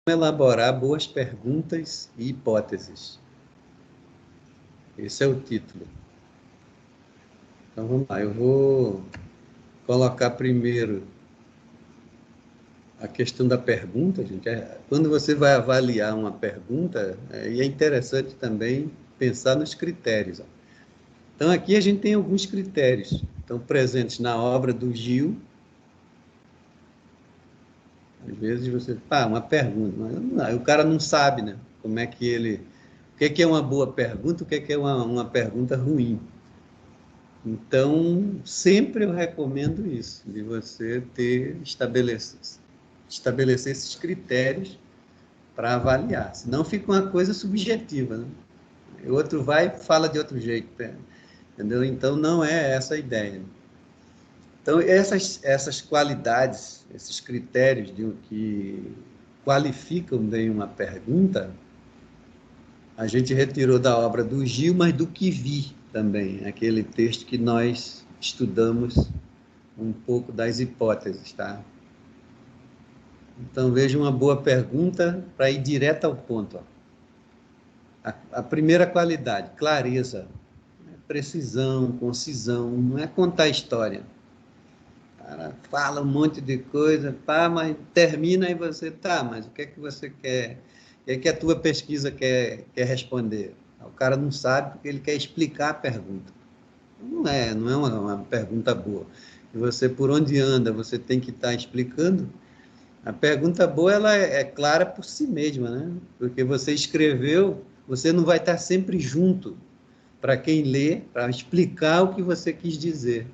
elaborar boas perguntas e hipóteses. Esse é o título. Então, vamos lá. Eu vou colocar primeiro a questão da pergunta, gente. Quando você vai avaliar uma pergunta, é interessante também pensar nos critérios. Então, aqui a gente tem alguns critérios. Estão presentes na obra do Gil. Às vezes você... uma pergunta. Mas o cara não sabe, né? Como é que ele... O que é uma boa pergunta, o que é uma pergunta ruim. Então, sempre eu recomendo isso, de você estabelecer esses critérios para avaliar. Senão fica uma coisa subjetiva, né? O outro vai e fala de outro jeito, entendeu? Então, não é essa a ideia. Então, essas qualidades, esses critérios que qualificam bem uma pergunta, a gente retirou da obra do Gil, mas do Que Vi também, aquele texto que nós estudamos um pouco das hipóteses, tá? Então, veja uma boa pergunta para ir direto ao ponto. Ó. A primeira qualidade, clareza, precisão, concisão, não é contar história. O cara fala um monte de coisa, mas termina e você, mas o que é que você quer? O que é que a tua pesquisa quer responder? O cara não sabe porque ele quer explicar a pergunta. Não é uma pergunta boa. E você, por onde anda, você tem que estar explicando. A pergunta boa, ela é clara por si mesma, né? Porque você escreveu, você não vai estar sempre junto para quem lê, para explicar o que você quis dizer.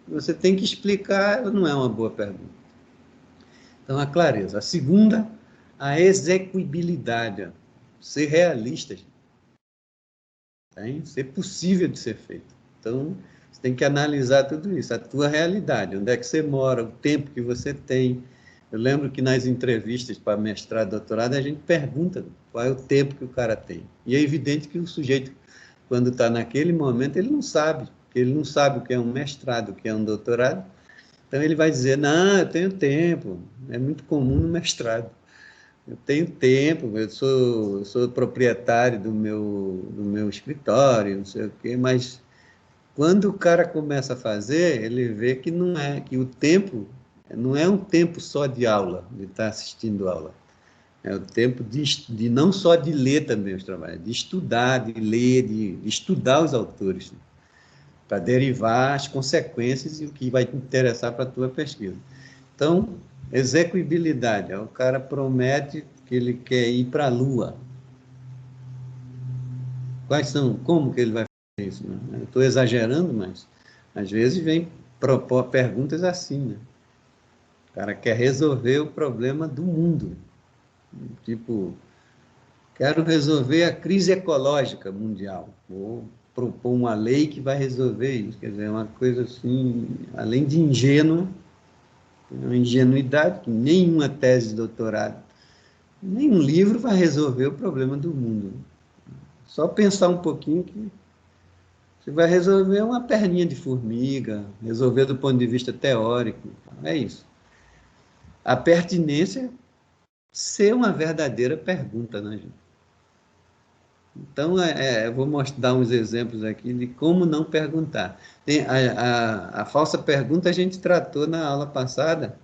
Você tem que explicar, ela não é uma boa pergunta. Então, a clareza. A segunda, a execuibilidade. Ser realista. Ser possível de ser feito. Então, você tem que analisar tudo isso, a tua realidade, onde é que você mora, o tempo que você tem. Eu lembro que nas entrevistas para mestrado, doutorado, a gente pergunta qual é o tempo que o cara tem. E é evidente que o sujeito, quando está naquele momento, ele não sabe, porque ele não sabe o que é um mestrado, o que é um doutorado. Então, ele vai dizer, não, eu tenho tempo, é muito comum no mestrado. Eu tenho tempo, eu sou proprietário do meu escritório, não sei o quê, mas quando o cara começa a fazer, ele vê que não é, que o tempo não é um tempo só de aula, de estar assistindo aula. É o tempo de não só de ler também os trabalhos, de estudar, de ler, de estudar os autores, né, para derivar as consequências e o que vai te interessar para a tua pesquisa. Então, execuibilidade, o cara promete que ele quer ir para a Lua. Como que ele vai fazer isso? Né? Eu estou exagerando, mas às vezes vem propor perguntas assim, né? O cara quer resolver o problema do mundo. Tipo, quero resolver a crise ecológica mundial. Vou propor uma lei que vai resolver isso. Quer dizer, uma coisa assim, além de ingênua, uma ingenuidade que nenhuma tese de doutorado, nenhum livro vai resolver o problema do mundo. Só pensar um pouquinho que você vai resolver uma perninha de formiga, resolver do ponto de vista teórico. É isso. A pertinência ser uma verdadeira pergunta, né, gente? Então, eu vou dar uns exemplos aqui de como não perguntar. Tem a falsa pergunta a gente tratou na aula passada,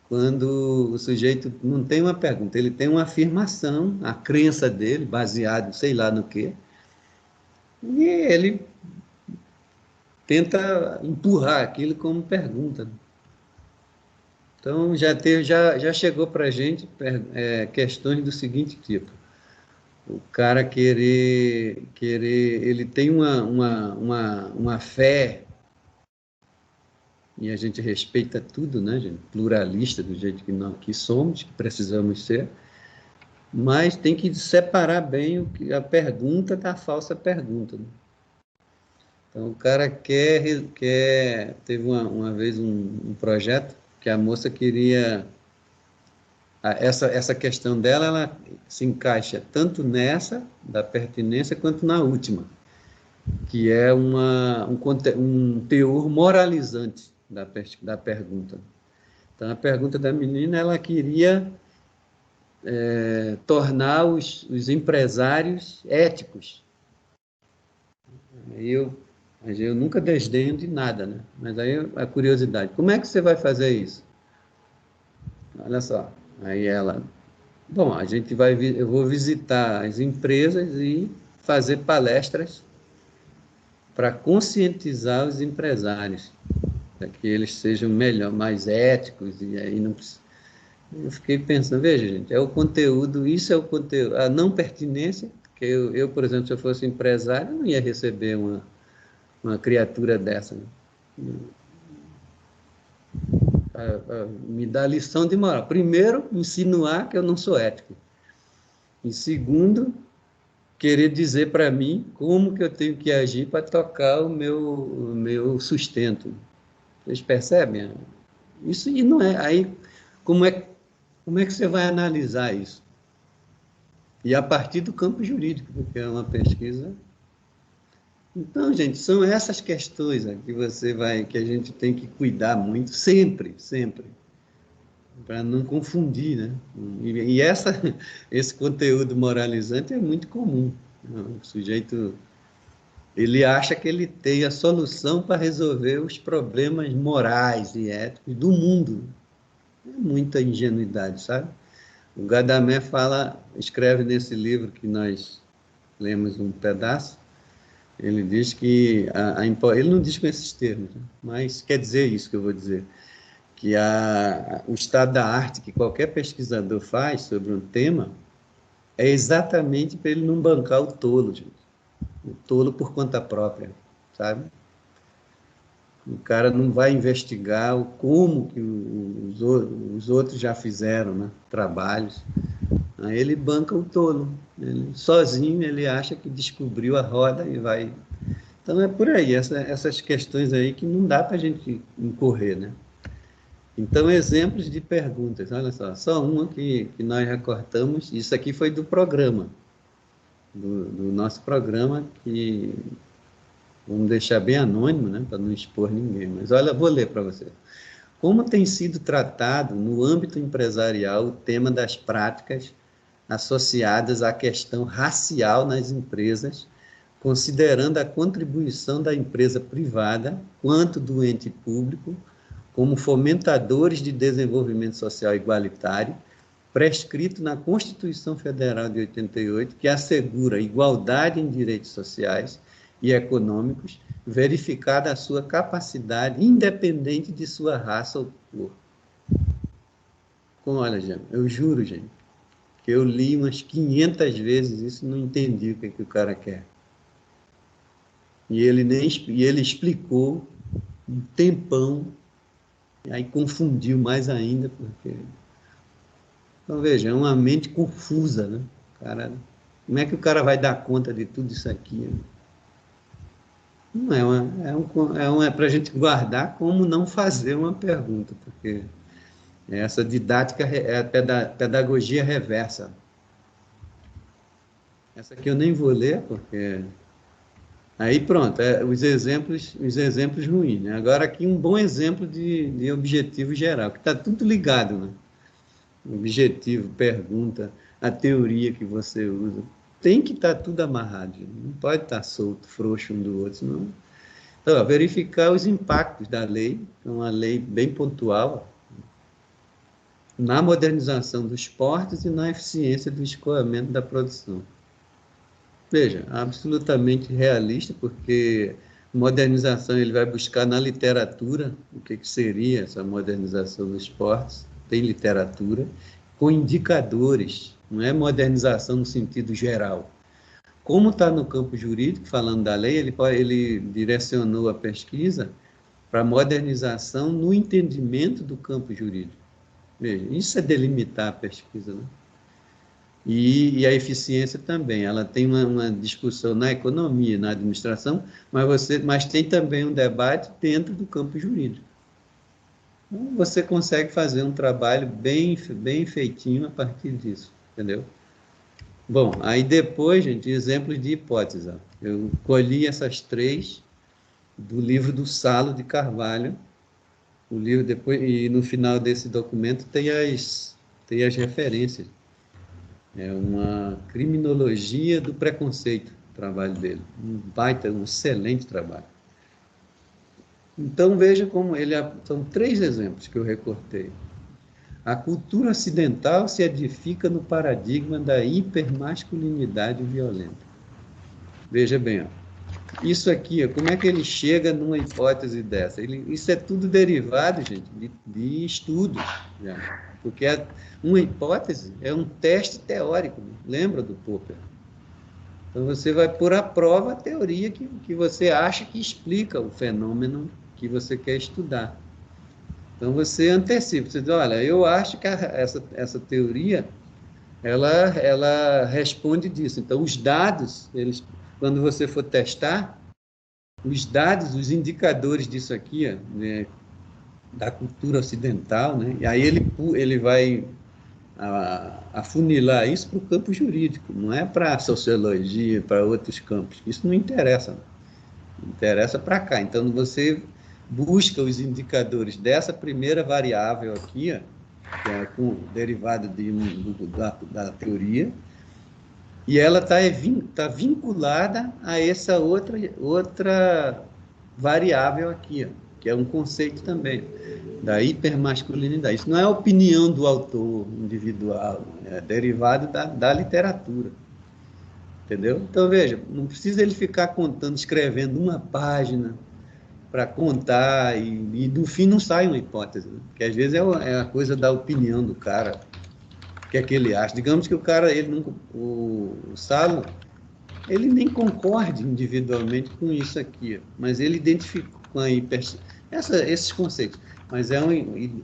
quando o sujeito não tem uma pergunta, ele tem uma afirmação, a crença dele, baseado sei lá no quê, e ele tenta empurrar aquilo como pergunta. Então, já chegou para a gente questões do seguinte tipo. O cara ele tem uma fé, e a gente respeita tudo, né, gente? Pluralista, do jeito que somos, que precisamos ser, mas tem que separar bem a pergunta da falsa pergunta. Né? Então, o cara teve uma vez um projeto que a moça queria... Essa questão dela, ela se encaixa tanto nessa, da pertinência, quanto na última, que é um teor moralizante da pergunta. Então, a pergunta da menina, ela queria tornar os empresários éticos. Mas eu nunca desdenho de nada, né? Mas aí a curiosidade, como é que você vai fazer isso? Olha só, aí ela, bom, eu vou visitar as empresas e fazer palestras para conscientizar os empresários, para que eles sejam melhor, mais éticos, e aí não precisa. Eu fiquei pensando, veja, gente, é o conteúdo, isso é o conteúdo, a não pertinência, que por exemplo, se eu fosse empresário, eu não ia receber uma criatura dessa, né? Me dá lição de moral. Primeiro, insinuar que eu não sou ético. E segundo, querer dizer para mim como que eu tenho que agir para tocar o meu sustento. Vocês percebem? Isso e não é. Aí, como é que você vai analisar isso? E a partir do campo jurídico, porque é uma pesquisa. Então, gente, são essas questões que a gente tem que cuidar muito, sempre, sempre, para não confundir, né? E esse conteúdo moralizante é muito comum. O sujeito, ele acha que ele tem a solução para resolver os problemas morais e éticos do mundo. É muita ingenuidade, sabe? O Gadamer escreve nesse livro que nós lemos um pedaço, ele diz que ele não diz com esses termos, né? Mas quer dizer isso que eu vou dizer, que o estado da arte que qualquer pesquisador faz sobre um tema é exatamente para ele não bancar o tolo, gente. O tolo por conta própria, sabe? O cara não vai investigar como que os outros já fizeram, né? Trabalhos. Aí ele banca o tolo. Sozinho ele acha que descobriu a roda e vai. Então é por aí, essas questões aí que não dá para a gente incorrer, né? Então, exemplos de perguntas, olha só uma que nós recortamos, isso aqui foi do programa, do nosso programa, que vamos deixar bem anônimo, né, para não expor ninguém, mas olha, vou ler para você. Como tem sido tratado no âmbito empresarial o tema das práticas associadas à questão racial nas empresas, considerando a contribuição da empresa privada quanto do ente público como fomentadores de desenvolvimento social igualitário, prescrito na Constituição Federal de 88, que assegura igualdade em direitos sociais e econômicos, verificada a sua capacidade, independente de sua raça ou cor. Olha, gente, eu juro, gente, que eu li umas 500 vezes isso e não entendi o que o cara quer. E ele explicou um tempão, e aí confundiu mais ainda, porque... Então, veja, é uma mente confusa, né? Cara, como é que o cara vai dar conta de tudo isso aqui? Né? Não é para a gente guardar como não fazer uma pergunta, porque essa didática é a pedagogia reversa. Essa aqui eu nem vou ler, porque... Aí pronto, os exemplos ruins. Né? Agora aqui um bom exemplo de objetivo geral, que está tudo ligado, né? Objetivo, pergunta, a teoria que você usa. Tem que estar tudo amarrado, não pode estar solto, frouxo um do outro, senão... Então, verificar os impactos da lei, é uma lei bem pontual, na modernização dos portos e na eficiência do escoamento da produção. Veja, absolutamente realista, porque modernização ele vai buscar na literatura o que seria essa modernização dos portos, tem literatura, com indicadores, não é modernização no sentido geral. Como está no campo jurídico, falando da lei, ele direcionou a pesquisa para modernização no entendimento do campo jurídico. Veja, isso é delimitar a pesquisa, né? E a eficiência também, ela tem uma discussão na economia, na administração, mas tem também um debate dentro do campo jurídico. Então, você consegue fazer um trabalho bem feitinho a partir disso, entendeu? Bom, aí depois, gente, exemplos de hipótese. Eu colhi essas 3 do livro do Salo de Carvalho, o livro depois, e no final desse documento tem as referências. É uma criminologia do preconceito, o trabalho dele. Um excelente trabalho. Então, veja como são 3 exemplos que eu recortei. A cultura ocidental se edifica no paradigma da hipermasculinidade violenta. Veja bem, ó. Isso aqui, ó, como é que ele chega numa hipótese dessa? Isso é tudo derivado, gente, de estudos. Já. Porque uma hipótese é um teste teórico, lembra do Popper? Então, você vai pôr à prova a teoria que você acha que explica o fenômeno que você quer estudar. Então, você antecipa, você diz, olha, eu acho que essa teoria, ela responde disso. Então, os dados, quando você for testar, os dados, os indicadores disso aqui, né, da cultura ocidental, né, e aí ele vai afunilar isso para o campo jurídico, não é para a sociologia, para outros campos. Isso não interessa. Interessa para cá. Então, você busca os indicadores dessa primeira variável aqui, que é derivada da teoria, e ela tá vinculada a essa outra variável aqui, que é um conceito também, da hipermasculinidade. Isso não é a opinião do autor individual, é derivado da literatura. Entendeu? Então, veja, não precisa ele ficar contando, escrevendo uma página para contar e do fim não sai uma hipótese, né? Porque às vezes é a coisa da opinião do cara, o que é que ele acha. Digamos que o cara, o Salo, ele nem concorde individualmente com isso aqui, mas ele identificou com esses conceitos, mas é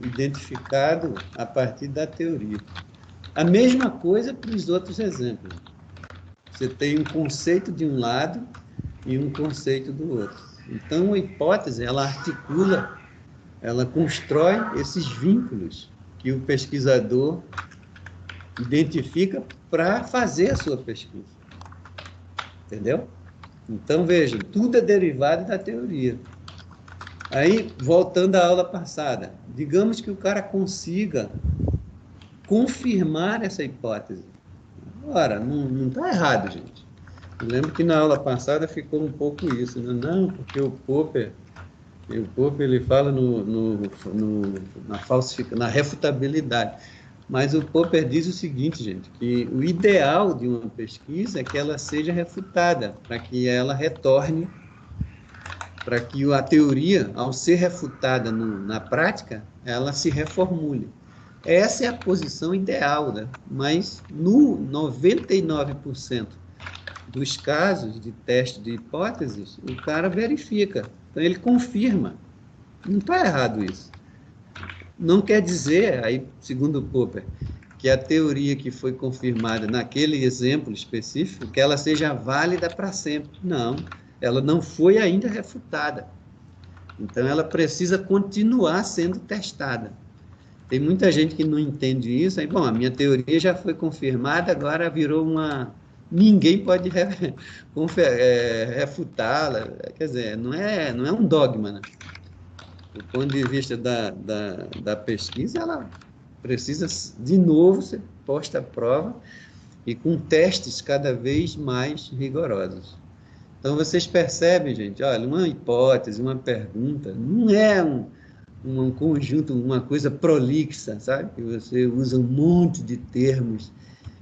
identificado a partir da teoria. A mesma coisa para os outros exemplos. Você tem um conceito de um lado e um conceito do outro. Então, a hipótese, ela articula, ela constrói esses vínculos que o pesquisador identifica para fazer a sua pesquisa. Entendeu? Então, veja, tudo é derivado da teoria. Aí, voltando à aula passada, digamos que o cara consiga confirmar essa hipótese. Ora, não está errado, gente. Eu lembro que na aula passada ficou um pouco isso, né? Não, porque o Popper ele fala na refutabilidade. Mas o Popper diz o seguinte, gente, que o ideal de uma pesquisa é que ela seja refutada, para que ela retorne, para que a teoria, ao ser refutada na prática, ela se reformule. Essa é a posição ideal, né? Mas no 99% dos casos de teste de hipóteses, o cara verifica. Então, ele confirma. Não está errado isso. Não quer dizer, aí, segundo o Popper, que a teoria que foi confirmada naquele exemplo específico, que ela seja válida para sempre. Não, ela não foi ainda refutada. Então, ela precisa continuar sendo testada. Tem muita gente que não entende isso. Aí, bom, a minha teoria já foi confirmada, agora virou uma... Ninguém pode refutá-la. Quer dizer, não é um dogma, né? Do ponto de vista da pesquisa, ela precisa, de novo, ser posta à prova e com testes cada vez mais rigorosos. Então, vocês percebem, gente, olha, uma hipótese, uma pergunta, não é um conjunto, uma coisa prolixa, sabe? Que você usa um monte de termos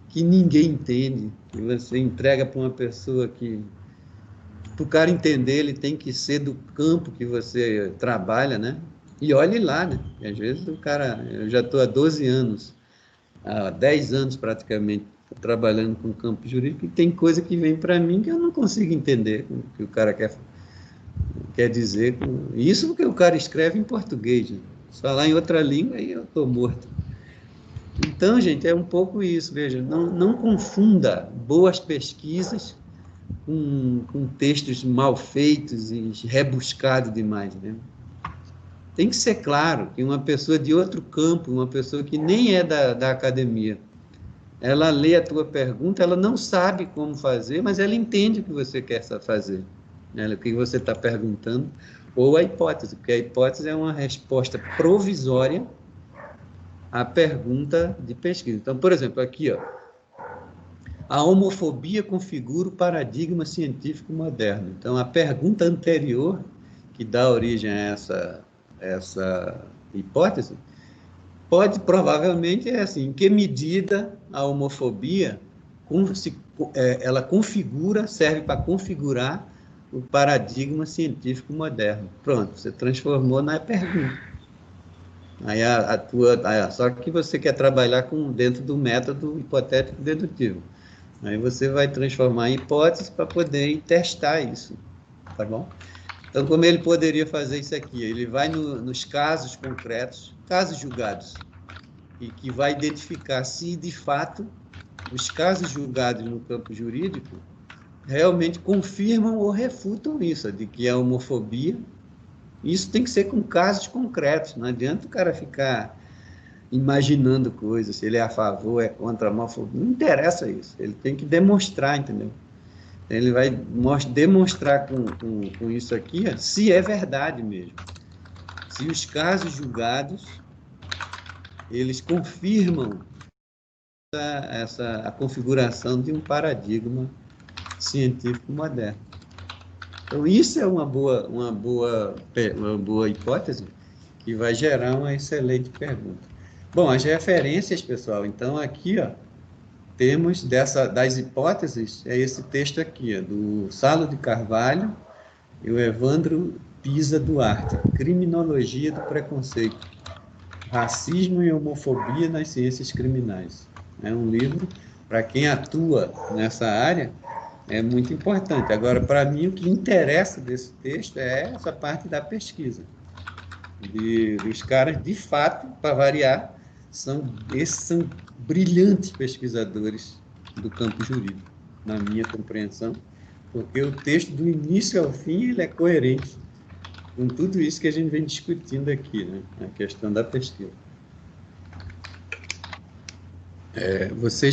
que ninguém entende, que você entrega para uma pessoa que, para o cara entender, ele tem que ser do campo que você trabalha, né? E olhe lá, né? E às vezes o cara, eu já estou há 12 anos, há 10 anos praticamente, trabalhando com campo jurídico, e tem coisa que vem para mim que eu não consigo entender o que o cara quer dizer. Isso porque o cara escreve em português, né? Se falar em outra língua, aí eu estou morto. Então, gente, é um pouco isso, veja, não confunda boas pesquisas com textos mal feitos e rebuscados demais, né? Tem que ser claro que uma pessoa de outro campo, uma pessoa que nem é da academia, ela lê a tua pergunta, ela não sabe como fazer, mas ela entende o que você quer fazer, né? O que você está perguntando, ou a hipótese, porque a hipótese é uma resposta provisória à pergunta de pesquisa. Então, por exemplo, aqui, ó, A homofobia configura o paradigma científico moderno. Então, a pergunta anterior, que dá origem a essa hipótese, pode, provavelmente, assim, em que medida a homofobia ela configura, serve para configurar o paradigma científico moderno. Pronto, você transformou na pergunta. Aí só que você quer trabalhar dentro do método hipotético dedutivo. Aí você vai transformar em hipótese para poder testar isso, tá bom? Então, como ele poderia fazer isso aqui? Ele vai nos casos concretos, casos julgados, e que vai identificar se, de fato, os casos julgados no campo jurídico realmente confirmam ou refutam isso, de que a homofobia. Isso tem que ser com casos concretos, não adianta o cara ficar imaginando coisas, se ele é a favor, é contra a homofobia, não interessa isso, ele tem que demonstrar, entendeu? Ele vai demonstrar com isso aqui se é verdade mesmo, se os casos julgados, eles confirmam a configuração de um paradigma científico moderno. Então, isso é uma boa hipótese que vai gerar uma excelente pergunta. Bom, as referências, pessoal, então aqui, ó, temos das hipóteses, é esse texto aqui, ó, do Salo de Carvalho e o Evandro Pisa Duarte, Criminologia do Preconceito, Racismo e Homofobia nas Ciências Criminais. É um livro, para quem atua nessa área, é muito importante. Agora, para mim, o que interessa desse texto é essa parte da pesquisa. Os caras, de fato, para variar, esses são brilhantes pesquisadores do campo jurídico, na minha compreensão, porque o texto, do início ao fim, ele é coerente com tudo isso que a gente vem discutindo aqui, né? A questão da pesquisa. Vocês